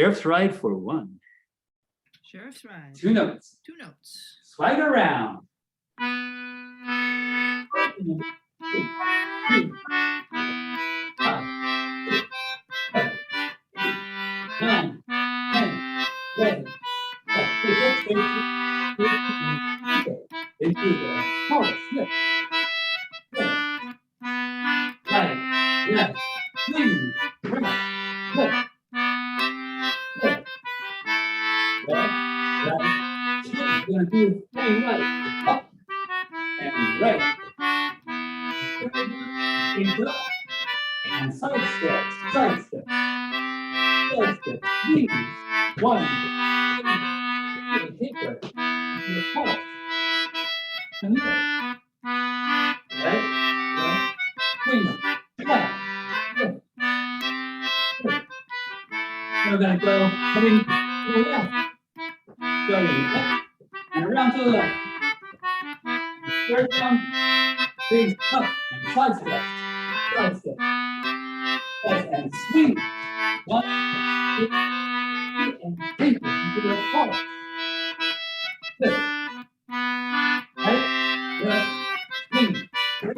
Sheriff's ride for 1. Sheriff's ride. 2 notes. 2 notes. Swag around. 9, 10, 11. Into the chorus. Slip. Right, left, swing, right, left, left, right, swing. We're gonna do swing right, up, and right. Into up, and side step, side step, side step. Knees, 1, 2, 3, take it into the chorus. And left, right, swing, left, left, left. We're gonna go coming to the left, going up and around to the left. Third one, big up and side step, side step, and swing. 1, 2, 3, and take it into the chorus. Flip. Right, left, swing, right,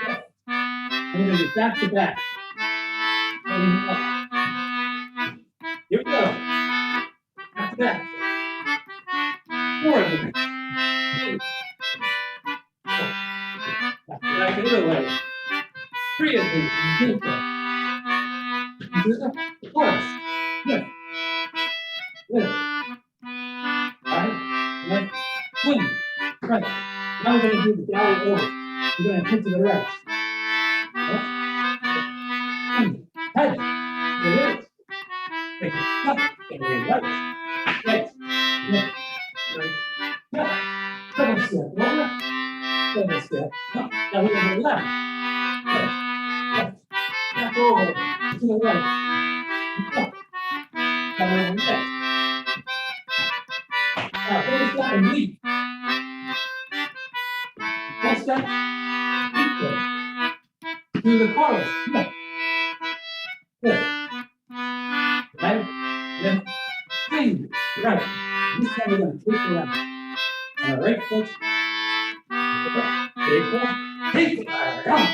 left. And we're gonna do back to back. Going up. Here we go. Back to back. 4 of them. 2. Back to back the other way. 3 of them. Into the chorus. Lift. Lift. Right, left, swing. Right. Now we're going to do the galley over. We're going to hit to the right. Left. Swing. Head. To the right. Take it up. And then right. Right. Left. Right. Left. Double step. Over. Double step. Up. Now we're going to left. Left. Left. Back over. To the right. Up. Now we're going to left. Now double step and leap. Double step. Leap there. Do the chorus. Left. Left. Right. Left. Swing. Right. This time we're going to take the left. On the right foot. Big foot. Take the left. Come.